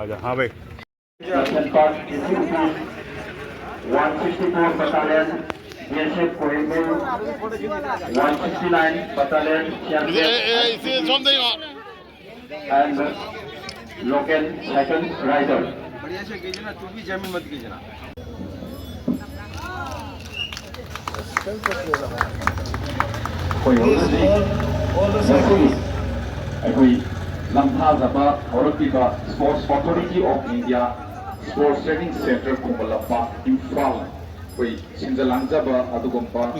आजा हाँ भाई 164 battalion, BSF Coimbatore, 169 battalion, इसे जोम देगा and local second rider. बढ़िया से कीजिए ना, तू भी जमीन मत कीजिए ना। Sports Authority of India Sports Training Center Kumalapa Imphal koi sinjalangzaba adugumpa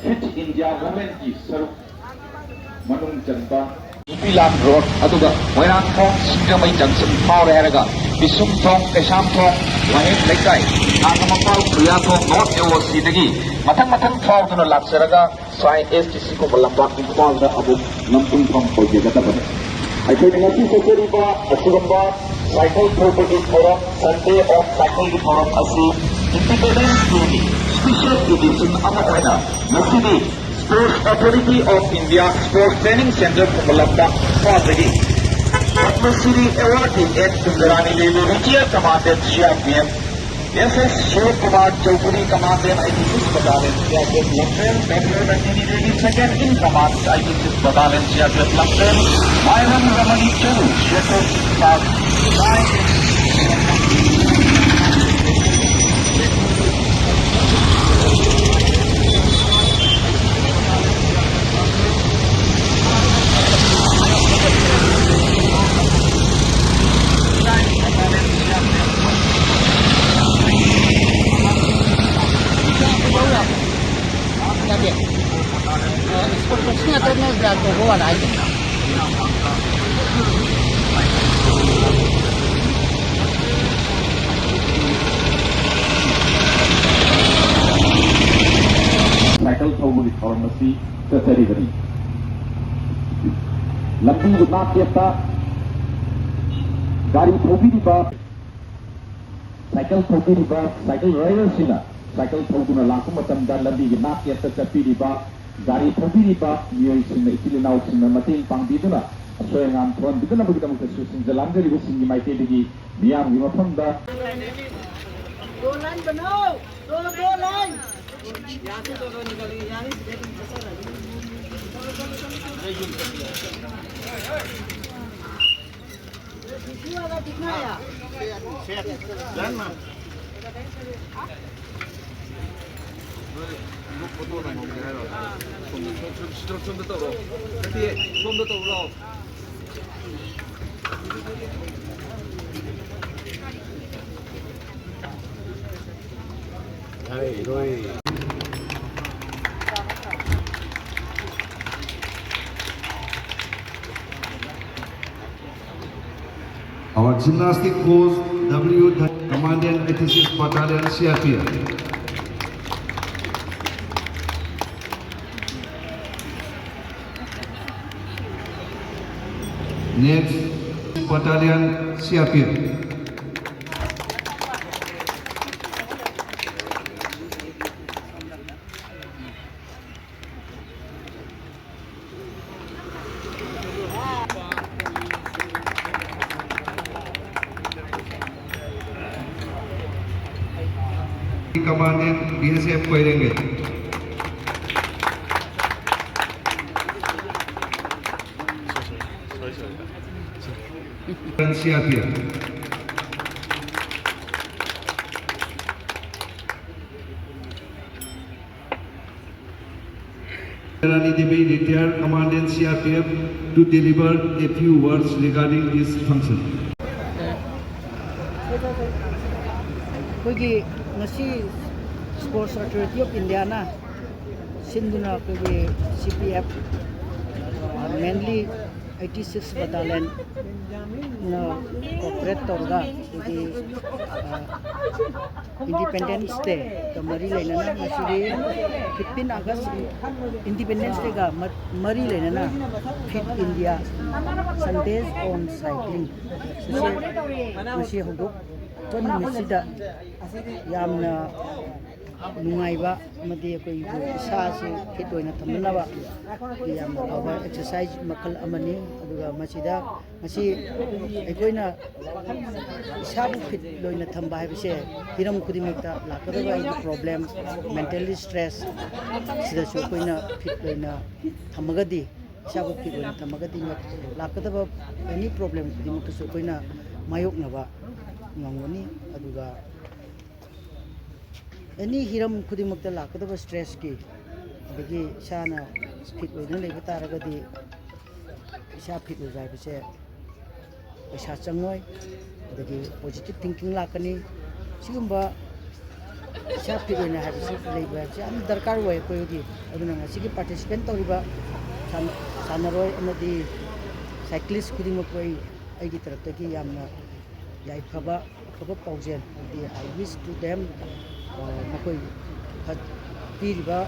Fit India Women ki saruk manung janpa Upilam Road aduga Moirang Thong Singamai Junction Power Heraga Bisum Thong Kesam Thong Wahid Lekai Agamapal Kriya Thong North Ewo Sidagi Matang Thong Tuna Laksaraga Sai STC Kumalapa Imphal da abu Lampung Thong Pojegata I think ngasi security asugamba cycle property forum Sunday of cycle forum asi Independence Day special edition ama oina ngasi Sports Authority of India Sports Training Center Kumalapta Padagi Padma Shri Award at Sundarani Devi Vichya Commandant CRPF SS Shiv Kumar Chaudhary Commandant IPC Battalion CRPF Lieutenant Dr. Rajini Devi Second in Command IPC Battalion CRPF Lieutenant Myron Ramani Churu Shepherd South Sportnya terus jago gua aja. cycle thawuri pharmacy terjadi. Lambi junat kita gari thobi di ba cycle thobi di ba cycle rider sila cycle thawuna laku matam dan lambi junat kita tapi di ba gari thobi di ba miyoi sila ikilinau sila mating pangdiduna asoy ngam thon biduna bugita mukha susin jalan dari busingi maite digi miyam gima phanda दो line बनाओ दो line यहाँ से दो निकली यहाँ से दिखना है Our gymnastic coach W. Commandant 86 Battalion CRPF. Next, Battalion CRPF. Commandant BSF Koirenge. CRPF. Rani Devi, retired Commandant CRPF, to deliver a few words regarding this function. कोई ngasi Sports Authority of India na sinduna koi CPF mainly 86 battalion na cooperate torga koi Independence Day to mari lena na masiri 15 August Independence Day ga mari lena na Fit India Sundays on cycling masi huduk ton misida yamna नुंगाइबा अमदी कोई इसा से fit होइना थमनबा याम अबा exercise मखल अमनी अदुगा मसिदा मसी अखोइना इसाबु फिट लोइना थंबा हाइबसे हिरम खुदिमक्ता लाकदबा प्रॉब्लम मेंटली स्ट्रेस सिदासु कोइना फिट लोइना थमगदी इसाबु फिट लोइना थमगदी लाकदबा एनी प्रॉब्लम खुदिमक्तसु कोइना मायोकनबा ngongoni aduga any hiram khudimukta lakadaba stress ki adagi sana fit oina leba taragadi isa fit oi jai bise paisa changoi adagi positive thinking lakani sigumba isa fit oina ha bise leba jam darkar wai koyodi aduna ngasigi participant toriba sanaroi amadi cyclist khudimukoi aigi taraptagi yamna yai khaba paujen I wish to them makoi piriba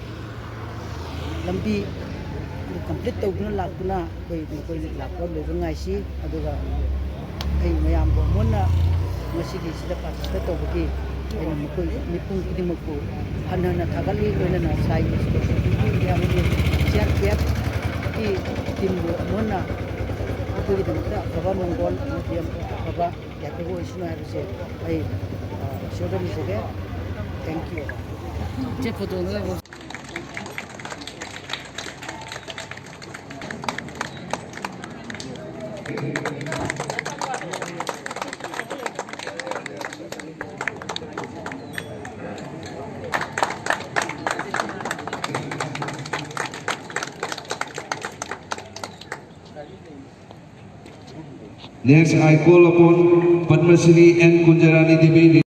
lambi complete tawna lakuna koi lakwa leba ngai si aduga ai mayam bo monna masigi sida participate tawbagi ai makoi mipung kidimako hanana thagali loina sai yamni share cap ki timbo monna koi dimta khaba mongol medium khaba yapo isna habse ai shoda mi sege thank you je photo na Next, I call upon Padma Shri N. Kunjarani Devi.